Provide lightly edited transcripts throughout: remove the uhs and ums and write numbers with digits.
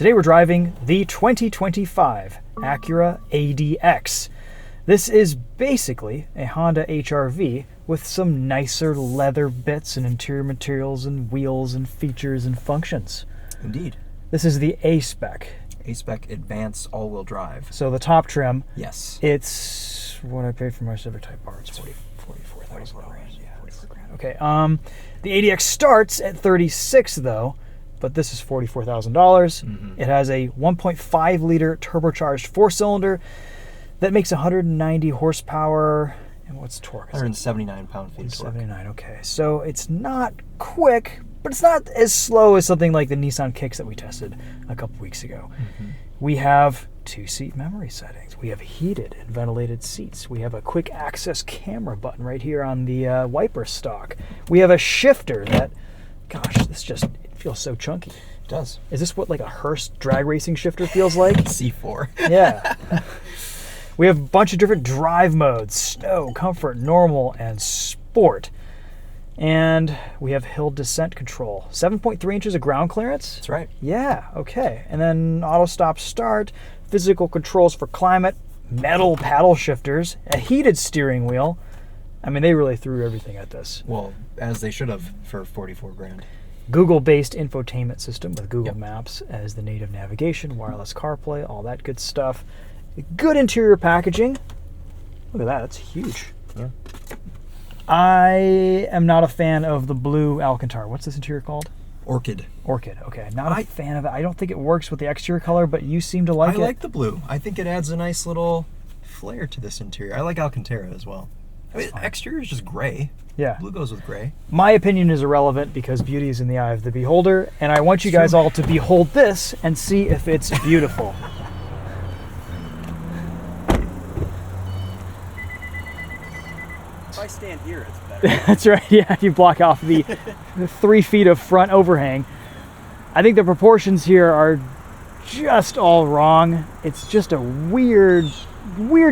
Today we're driving the 2025 Acura ADX. This is basically a Honda HR-V with some nicer leather bits and interior materials and wheels and features and functions. Indeed. This is the A-Spec. A-Spec Advanced All-Wheel Drive. So the top trim, Yes. it's what I paid for my Civic Type R. It's $44,000. Yeah, $44,000. Okay. The ADX starts at $36,000 though, but this is $44,000. Mm-hmm. It has a 1.5 liter turbocharged four-cylinder that makes 190 horsepower. And what's torque? 179 pound-feet of torque. 79. Okay, so it's not quick, but it's not as slow as something like the Nissan Kicks that we tested a couple weeks ago. Mm-hmm. We have 2-seat memory settings. We have heated and ventilated seats. We have a quick access camera button right here on the wiper stalk. We have a shifter that, gosh, this just it feels so chunky. It does. Is this what like a Hurst drag racing shifter feels like? C4. Yeah. We have a bunch of different drive modes: snow, comfort, normal, and sport. And we have hill descent control. 7.3 inches of ground clearance. That's right. Yeah, okay. And then auto stop start, physical controls for climate, metal paddle shifters, a heated steering wheel. I mean, they really threw everything at this. Well, as they should have for 44 grand. Google-based infotainment system with Google Yep. Maps as the native navigation, wireless CarPlay, all that good stuff. Good interior packaging. Look at that, that's huge. Yeah. I am not a fan of the blue Alcantara. What's this interior called? Orchid. Orchid. Okay, not a fan of it. I don't think it works with the exterior color, but you seem to like it. I like the blue. I think it adds a nice little flair to this interior. I like Alcantara as well. I mean, exterior is just gray. Yeah. Blue goes with gray. My opinion is irrelevant because beauty is in the eye of the beholder, and I want you guys all to behold this and see if it's beautiful. If I stand here, it's better. That's right, yeah, you block off the 3 feet of front overhang. I think the proportions here are just all wrong. It's just a weird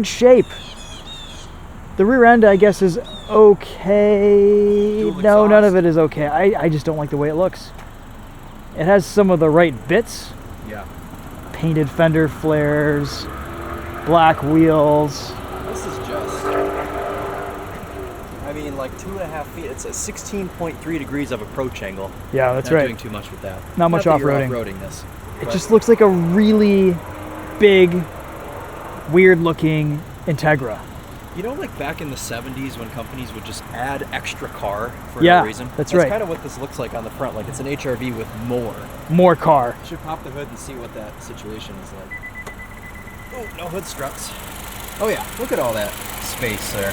shape. The rear end, I guess, is okay. Dual No, none exhaust. of it is okay. I just don't like the way it looks. It has some of the right bits. Yeah. Painted fender flares, black wheels. This is just, I mean, like 2.5 feet. It's a 16.3 degrees of approach angle. Yeah, that's Not right. doing too much with that. Not much that you're off-roading. off-roading this. It but just looks like a really big, weird-looking Integra. You know, like back in the 70s when companies would just add extra car for Yeah, no reason? that's right. kind of what this looks like on the front. Like it's an HR-V with more. More car. Should pop the hood and see what that situation is like. Oh, no hood struts. Oh yeah, look at all that space there.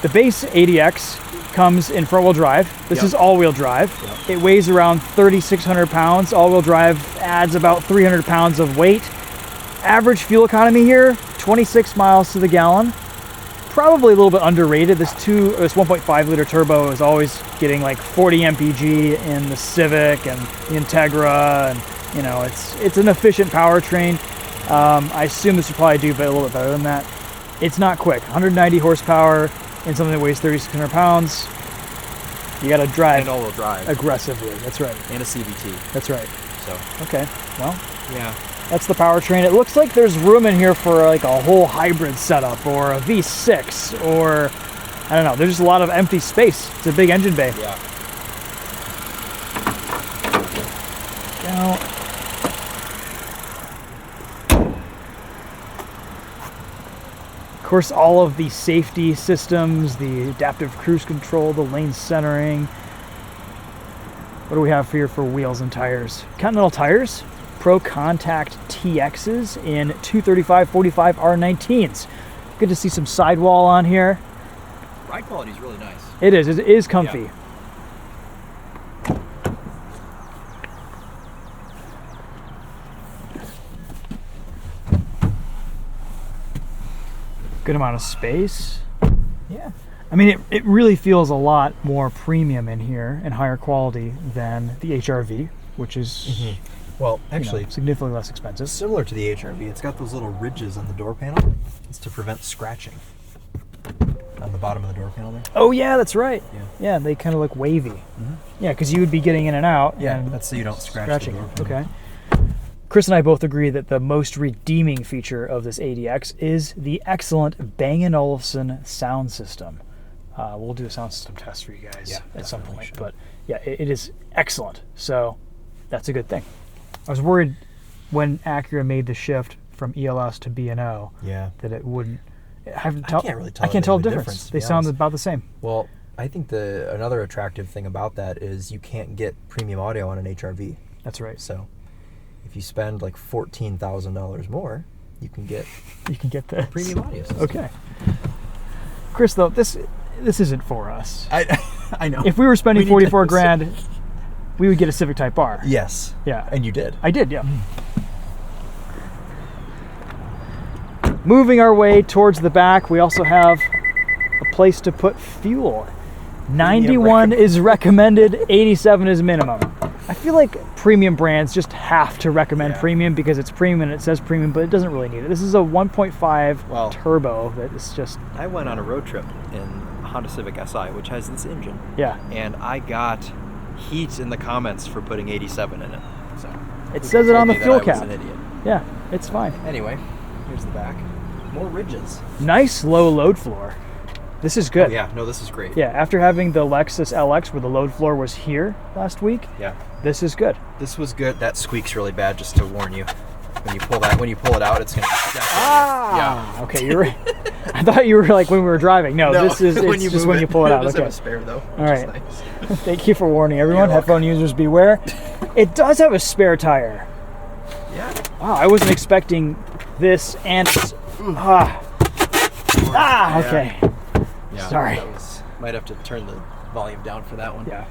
The base ADX comes in front-wheel drive. This Yep. is all-wheel drive. Yep. It weighs around 3,600 pounds. All-wheel drive adds about 300 pounds of weight. Average fuel economy here, 26 miles to the gallon. Probably a little bit underrated. This 1.5 liter turbo is always getting like 40 mpg in the Civic and the Integra, and you know it's an efficient powertrain. I assume this would probably do a little bit better than that. It's not quick. 190 horsepower in something that weighs 3,600 pounds. You got to drive And all-wheel drive. aggressively. That's right. And a CVT. That's right. So, Okay. Well, yeah. that's the powertrain. It looks like there's room in here for like a whole hybrid setup or a V6 or I don't know. There's just a lot of empty space. It's a big engine bay. Yeah. Now, of course, all of the safety systems, the adaptive cruise control, the lane centering. What do we have here for wheels and tires? Continental tires. Pro Contact TXs in 235/45 R19s. Good to see some sidewall on here. Ride quality is really nice. It is comfy. Yeah. Good amount of space. Yeah. I mean, it really feels a lot more premium in here and higher quality than the HR-V, which is Well, you know, actually, significantly less expensive. similar to the HR-V, it's got those little ridges on the door panel. It's to prevent scratching on the bottom of the door panel there. Oh yeah, that's right. Yeah. Yeah, they kind of look wavy. Yeah, because you would be getting in and out. Yeah, and that's so you don't scratch scratching. the door panel. Okay. Chris and I both agree that the most redeeming feature of this ADX is the excellent Bang & Olufsen sound system. We'll do a sound system test for you guys at some point. should. But yeah, it is excellent. So that's a good thing. I was worried when Acura made the shift from ELS to B&O that it wouldn't. I can't really tell. I can't tell the the difference. to They be sound honest. about the same. Well, I think another attractive thing about that is you can't get premium audio on an HR-V. That's right. So if you spend like $14,000 more, you can get the premium audio system. Okay. Chris, though, this isn't for us. I know. If we were spending We need to- 44 grand, we would get a Civic Type R. Yes. Yeah. And you did. I did, yeah. Moving our way towards the back, we also have a place to put fuel. 91 is recommended, 87 is minimum. I feel like premium brands just have to recommend premium because it's premium and it says premium, but it doesn't really need it. This is a 1.5 turbo that is just... I went on a road trip in a Honda Civic Si, which has this engine. Yeah. And I got heat in the comments for putting 87 in it. So it says it on the fuel cap. I was an idiot. Yeah, it's fine. Anyway, here's the back. More ridges. Nice low load floor. This is good. Oh, yeah, no, this is great. Yeah, after having the Lexus LX where the load floor was here last week, this is good. This was good. That squeaks really bad, just to warn you. When you pull it out, it's gonna. Yeah. Okay, you're right. I thought you were like when we were driving. No, this is when you just move when you pull it out. It does Okay. have a spare though. All right. Nice. Thank you for warning everyone. Headphone users beware. It does have a spare tire. Yeah. Wow, I wasn't expecting this and okay. Yeah, Sorry. Might have to turn the volume down for that one. Yeah.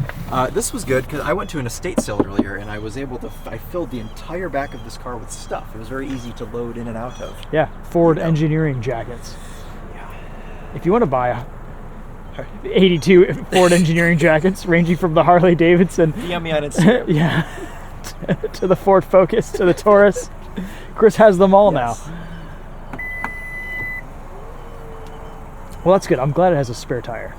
This was good because I went to an estate sale earlier and I was able to. I filled the entire back of this car with stuff. It was very easy to load in and out of. Yeah, Ford engineering jackets. Yeah. If you want to buy 82 Ford engineering jackets ranging from the Harley Davidson DM me on Instagram. to the Ford Focus to the Taurus, Chris has them all now. Well, that's good. I'm glad it has a spare tire.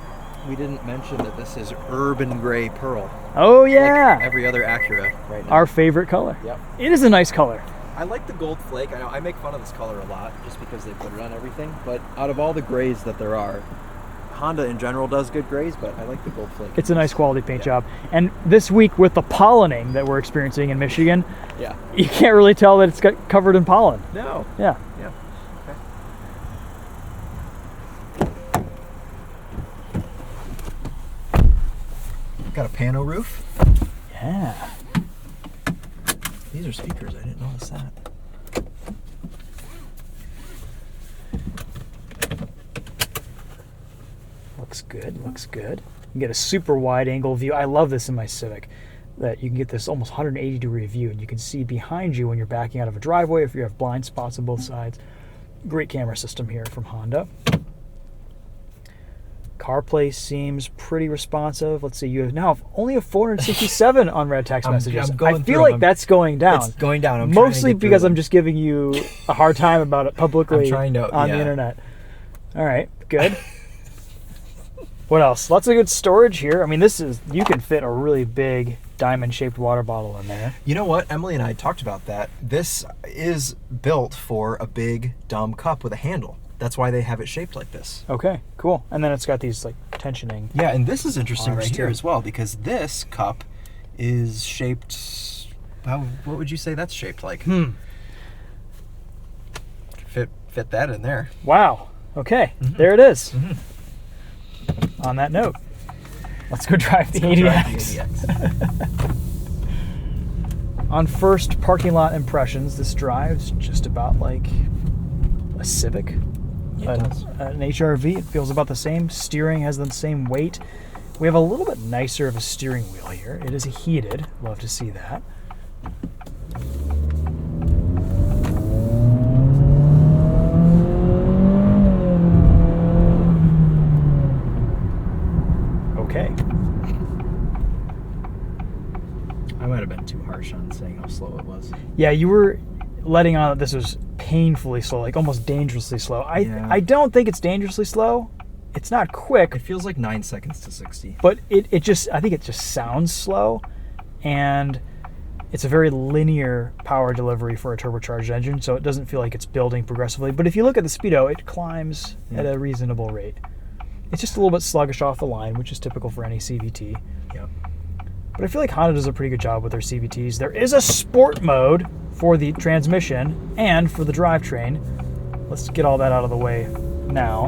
We didn't mention that this is urban gray pearl. Oh yeah, Like every other Acura right now. our favorite color. Yep. It is a nice color. I like the gold flake. I know I make fun of this color a lot just because they put it on everything. But out of all the grays that there are, Honda in general does good grays, but I like the gold flake. It's a nice quality paint job. And this week with the pollening that we're experiencing in Michigan, you can't really tell that it's got covered in pollen. No. Yeah. Yeah. Got a pano roof. Yeah. These are speakers. I didn't notice that. Looks good, looks good. You can get a super wide angle view. I love this in my Civic, that you can get this almost 180 degree view and you can see behind you when you're backing out of a driveway if you have blind spots on both sides. Great camera system here from Honda. CarPlay seems pretty responsive. Let's see, you have now only have 467 unread text messages. I feel like that's going down. It's going down. I'm mostly trying to because I'm just giving you a hard time about it publicly on the internet. All right, good. What else? Lots of good storage here. I mean, you can fit a really big diamond-shaped water bottle in there. You know what? Emily and I talked about that. This is built for a big, dumb cup with a handle. That's why they have it shaped like this. Okay, cool. And then it's got these like tensioning. Yeah, and this is interesting right here too. as well because this cup is shaped. What would you say that's shaped like? Fit that in there. Wow. Okay, there it is. On that note, let's go drive the ADX. On first parking lot impressions, this drives just about like a Civic. An HR-V. It feels about the same. Steering has the same weight. We have a little bit nicer of a steering wheel here. It is heated. Love to see that. Okay. I might have been too harsh on saying how slow it was. Yeah, you were letting on that this was painfully slow, like almost dangerously slow. I don't think it's dangerously slow. It's not quick. It feels like 9 seconds to 60. But I think it just sounds slow. And It's a very linear power delivery for a turbocharged engine, so it doesn't feel like it's building progressively. But if you look at the speedo, it climbs at a reasonable rate. It's just a little bit sluggish off the line, which is typical for any CVT. Yep. But I feel like Honda does a pretty good job with their CVTs. There is a sport mode for the transmission and for the drivetrain. Let's get all that out of the way now.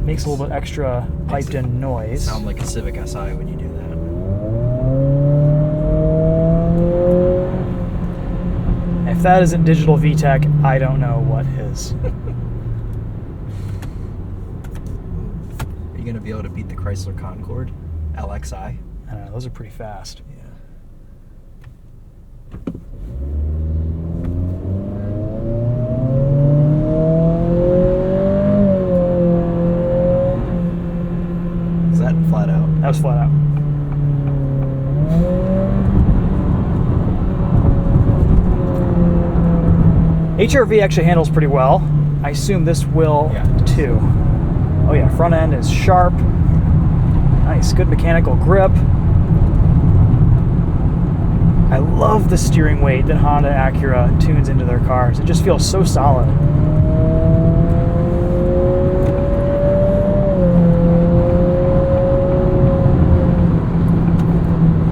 Makes a little bit extra piped-in noise. Sound like a Civic Si when you do that. If that isn't digital VTEC, I don't know what is. Are you going to be able to beat the Chrysler Concorde LXI? I don't know, those are pretty fast. Yeah. Is that flat out? That was flat out. HR-V actually handles pretty well. I assume this will too. Oh yeah, front end is sharp. Nice, good mechanical grip. I love the steering weight that Honda Acura tunes into their cars. It just feels so solid.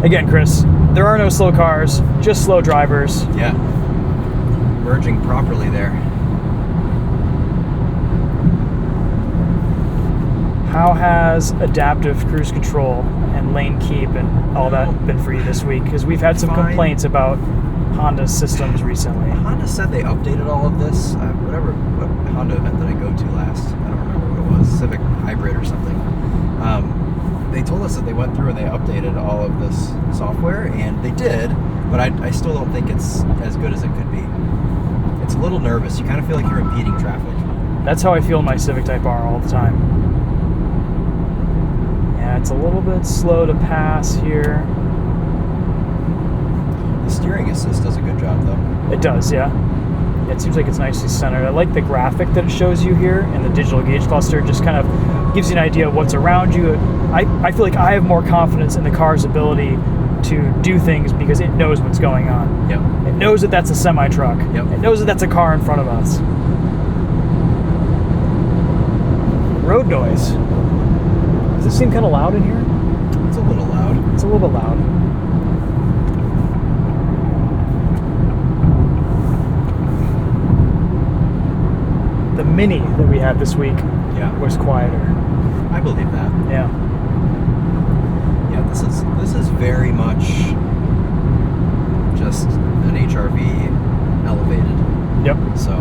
Again, Chris, there are no slow cars, just slow drivers. Yeah. Merging properly there. How has adaptive cruise control and lane keep and all that been for you this week? Because we've had some complaints about Honda's systems recently. Honda said they updated all of this. What Honda event did I go to last? I don't remember what it was. Civic Hybrid or something. They told us that they went through and they updated all of this software, and they did, but I still don't think it's as good as it could be. It's a little nervous. You kind of feel like you're impeding traffic. That's how I feel in my Civic Type R all the time. Yeah, it's a little bit slow to pass here. The steering assist does a good job, though. It does, yeah. It seems like it's nicely centered. I like the graphic that it shows you here, and the digital gauge cluster just kind of gives you an idea of what's around you. I feel like I have more confidence in the car's ability to do things because it knows what's going on. Yep. It knows that that's a semi-truck. Yep. It knows that that's a car in front of us. Road noise. Does it seem kind of loud in here? It's a little loud. It's a little bit loud. The Mini that we had this week was quieter. I believe that. Yeah. Yeah, this is very much just an HR-V elevated. Yep. So, I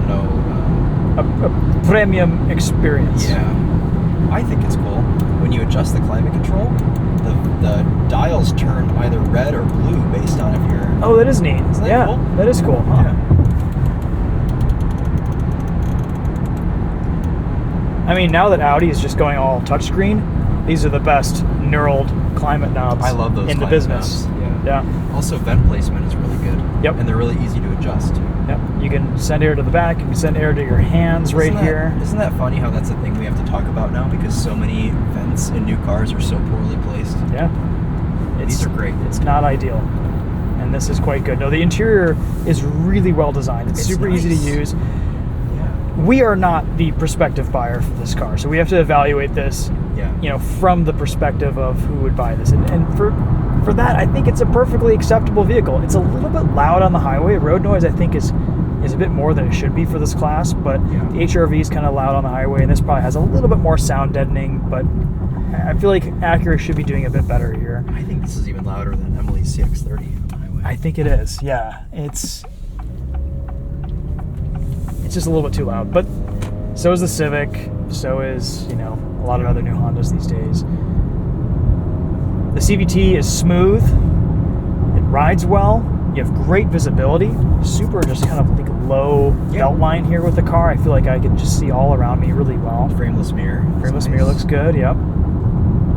don't know. A premium experience. Yeah. I think it's cool. When you adjust the climate control, the dials turn either red or blue based on if you're... Oh, that is neat. Isn't that yeah, cool? That is cool. Huh? Yeah. I mean, now that Audi is just going all touchscreen, these are the best knurled climate knobs I love those in the climate business. knobs. Yeah. Also, vent placement is really good. Yep. And they're really easy to adjust. Yep. You can send air to the back. You can send air to your hands here. Isn't that funny how that's a thing we have to talk about now because so many vents in new cars are so poorly placed? Yeah. These are great. It's not ideal. And this is quite good. No, the interior is really well designed. It's super easy to use. We are not the prospective buyer for this car, so we have to evaluate this, from the perspective of who would buy this. And for that, I think it's a perfectly acceptable vehicle. It's a little bit loud on the highway. Road noise, I think, is a bit more than it should be for this class, but the HR-V is kind of loud on the highway, and this probably has a little bit more sound deadening, but I feel like Acura should be doing a bit better here. I think this is even louder than Emily's CX-30 on the highway. I think it is, yeah. It's just a little bit too loud, but so is the Civic, so is, a lot of other new Hondas these days. The CVT is smooth, it rides well, you have great visibility, super just kind of like low belt line here with the car. I feel like I can just see all around me really well. Frameless mirror. Frameless mirror looks good, yep.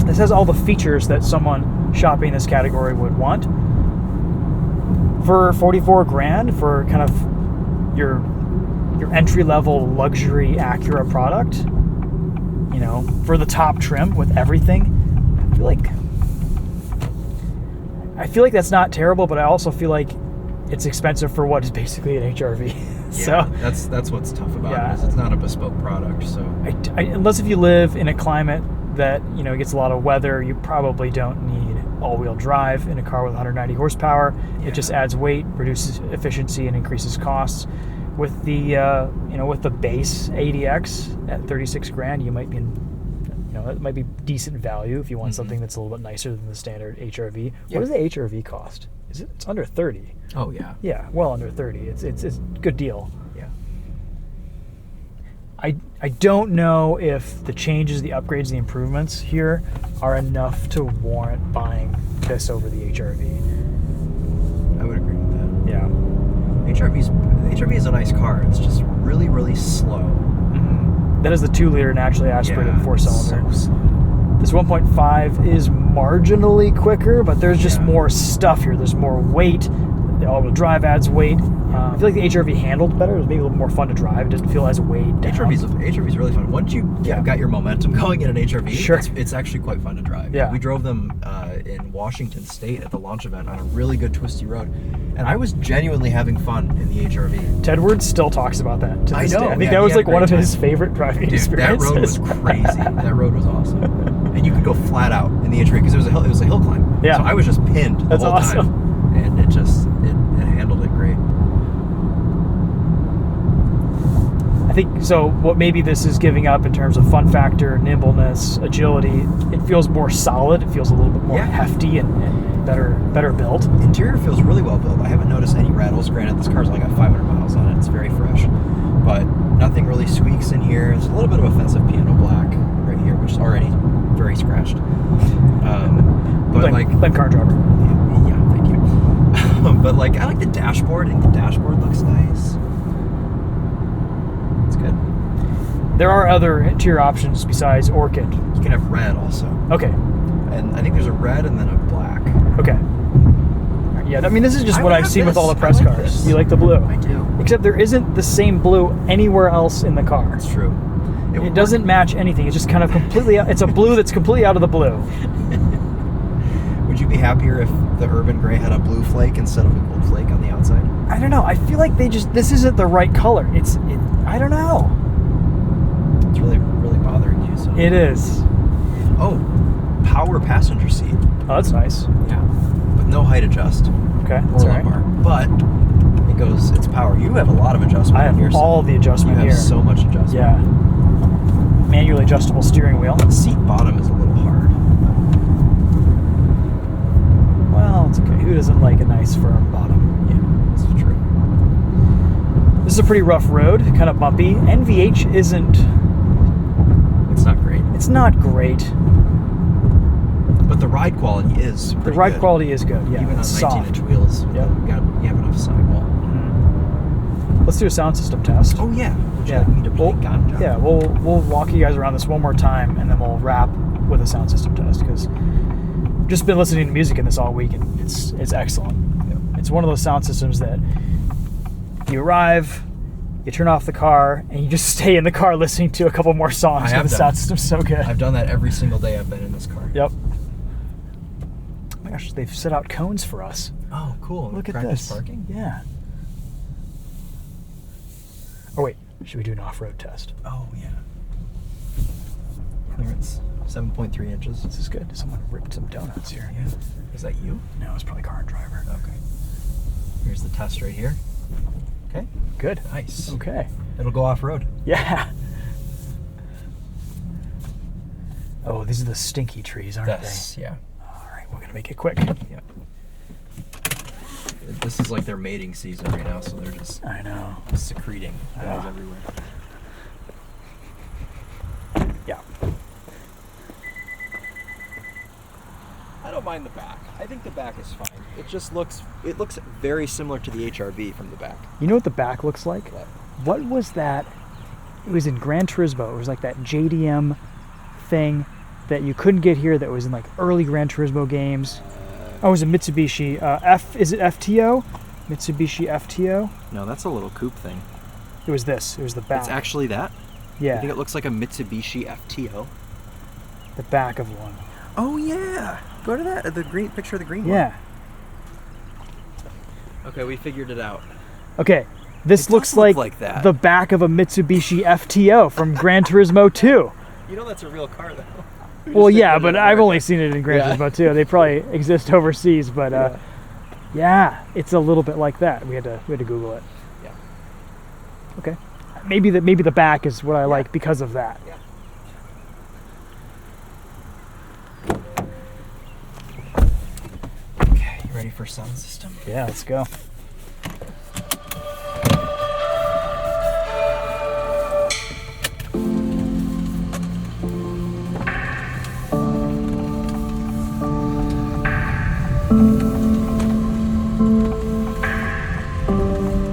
This has all the features that someone shopping this category would want. For 44 grand, for kind of your entry-level luxury Acura product, for the top trim with everything, I feel like that's not terrible, but I also feel like it's expensive for what is basically an HR-V. Yeah, that's what's tough about it. Is it's not a bespoke product. So unless if you live in a climate that gets a lot of weather, you probably don't need all-wheel drive in a car with 190 horsepower. It just adds weight, reduces efficiency, and increases costs. With the with the base ADX at 36 grand, you might be it might be decent value if you want something that's a little bit nicer than the standard HR-V. What does the HR-V cost? It's under 30? Oh yeah. Yeah, well under 30. It's a good deal. Yeah. I don't know if the changes, the upgrades, the improvements here are enough to warrant buying this over the HR-V. I would agree with that. Yeah. HR-V is a nice car. It's just really, really slow. Mm-hmm. That is the 2-liter naturally aspirated 4-cylinder. So slow. This 1.5 is marginally quicker, but there's just more stuff here. There's more weight. The all-wheel drive adds weight. I feel like the HR-V handled better. It was maybe a little more fun to drive. It doesn't feel as weighed down. HR-V is really fun. Once you got your momentum going in an HR-V, Sure. it's actually quite fun to drive. Yeah. We drove them in Washington State at the launch event on a really good twisty road, and I was genuinely having fun in the HR-V. Tedward still talks about that to this day. I think that was like one of his favorite driving experiences. That road was crazy. That road was awesome, and you could go flat out in the HR-V because it was a hill climb. Yeah. So I was just pinned the whole time, and it handled it great. I think so. What maybe this is giving up in terms of fun factor, nimbleness, agility. It feels more solid. It feels a little bit more hefty and better built. Interior feels really well built. I haven't noticed any rattles. Granted, this car's only got 500 miles on it. It's very fresh, but nothing really squeaks in here. There's a little bit of offensive piano black right here, which is already very scratched. But blame car driver. Yeah, thank you. But I like the dashboard. I think the dashboard looks nice. It's good. There are other interior options besides Orchid. You can have red also. Okay. And I think there's a red and then a black. Okay. Yeah, I mean, this is just what I've seen with all the press cars. This. You like the blue? I do. Except there isn't the same blue anywhere else in the car. That's true. It doesn't match anything. It's just kind of completely, it's a blue that's completely out of the blue. Would you be happier if the Urban Gray had a blue flake instead of a gold flake on the outside? I don't know. I feel like this isn't the right color. I don't know. It's really, really bothering you. So. It is. Oh, power passenger seat. Oh, that's nice. Yeah. With no height adjust. Okay, that's or all right. lumbar. But it's power. You have a lot of adjustment. I have all the adjustment here. You have so much adjustment. Yeah. Manually adjustable steering wheel. The seat bottom is a little hard. Well, it's okay. Who doesn't like a nice firm bottom? Yeah, this is true. This is a pretty rough road, kind of bumpy. NVH isn't... It's not great. It's not great. But the ride quality is pretty The ride good. quality is good, yeah. Even on It's 19-inch soft. wheels. Yep. You have enough sidewall. Let's do a sound system test. Oh yeah. Would you like me to play ganja? Yeah, we'll walk you guys around this one more time, and then we'll wrap with a sound system test, because I've just been listening to music in this all week, and it's excellent. Yep. It's one of those sound systems that you arrive, you turn off the car, and you just stay in the car listening to a couple more songs. I have The sound system's so good. I've done that every single day I've been in this car. Yep. Oh my gosh, they've set out cones for us. Oh, cool. Look at Practice this. parking? Yeah. Oh wait, should we do an off-road test? Oh, yeah. Clearance, 7.3 inches. This is good. Someone ripped some donuts here. Yeah. Is that you? No, it's probably car and driver. Okay. Here's the test right here. Okay. Good. Nice. Okay. It'll go off-road. Yeah. Oh, these are the stinky trees, aren't they? Yeah. All right, we're gonna make it quick. Yeah. This is like their mating season right now, so they're just I know. secreting guys everywhere. Yeah. I don't mind the back. I think the back is fine. It looks very similar to the HR-V from the back. You know what the back looks like? What? What was that? It was in Gran Turismo. It was like that JDM thing that you couldn't get here that was in like early Gran Turismo games. Oh, it was a Mitsubishi is it FTO? Mitsubishi FTO? No, that's a little coupe thing. It was this. It was the back. It's actually that? Yeah. I think it looks like a Mitsubishi FTO. The back of one. Oh yeah. Go to that. The green picture of the green one. Yeah. Okay, we figured it out. Okay, this It looks does look like, like that. the back of a Mitsubishi FTO from Gran Turismo 2. You know that's a real car, though. We Well, just yeah, figured it but out. I've only seen it in Gran Yeah. Turismo 2. They probably exist overseas, but Yeah. yeah, it's a little bit like that. We had to Google it. Yeah. Okay, maybe the back is what I like because of that. Yeah. Okay, you ready for sound system? Yeah, let's go.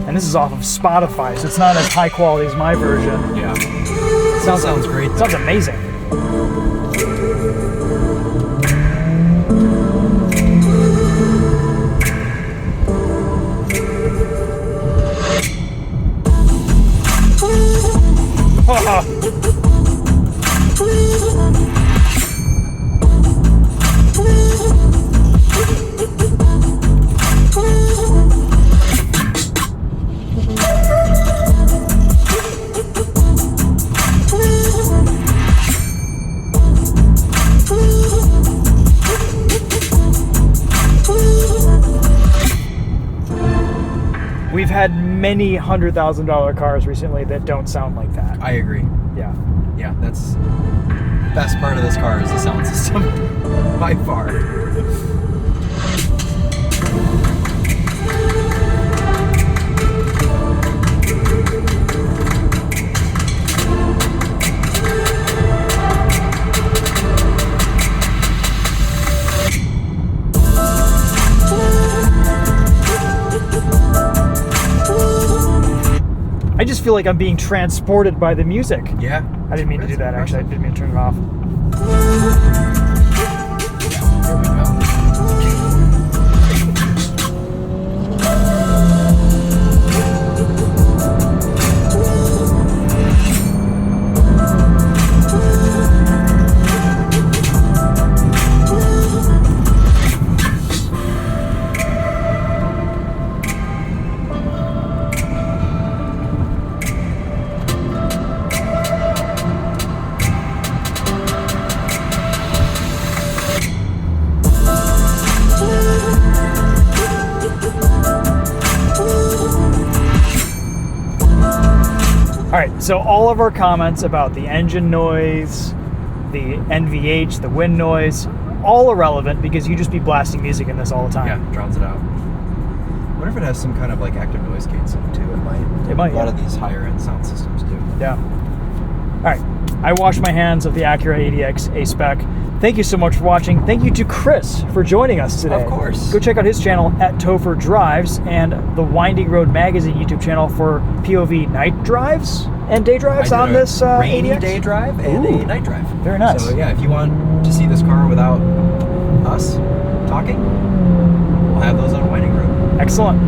And this is off of Spotify, so it's not as high quality as my version. Yeah. It Sounds great, Sounds amazing. We've had many $100,000 cars recently that don't sound like that. I agree. Yeah. Yeah, that's the best part of this car is the sound system. By far. I just feel like I'm being transported by the music. Yeah. I didn't mean to do that, actually. I didn't mean to turn it off. There we go. All right, so all of our comments about the engine noise, the NVH, the wind noise, all irrelevant because you just be blasting music in this all the time. Yeah, drowns it out. I wonder if it has some kind of like active noise canceling too. It might. It might, A lot yeah. of these higher end sound systems do. Yeah. All right, I wash my hands of the Acura ADX A-Spec. Thank you so much for watching. Thank you to Chris for joining us today. Of course. Go check out his channel at TheTopher Drives and the Winding Road Magazine YouTube channel for POV night drives and day drives I on did a this rainy ADX. day drive and Ooh. a night drive. Very nice. So yeah, if you want to see this car without us talking, we'll have those on Winding Road. Excellent.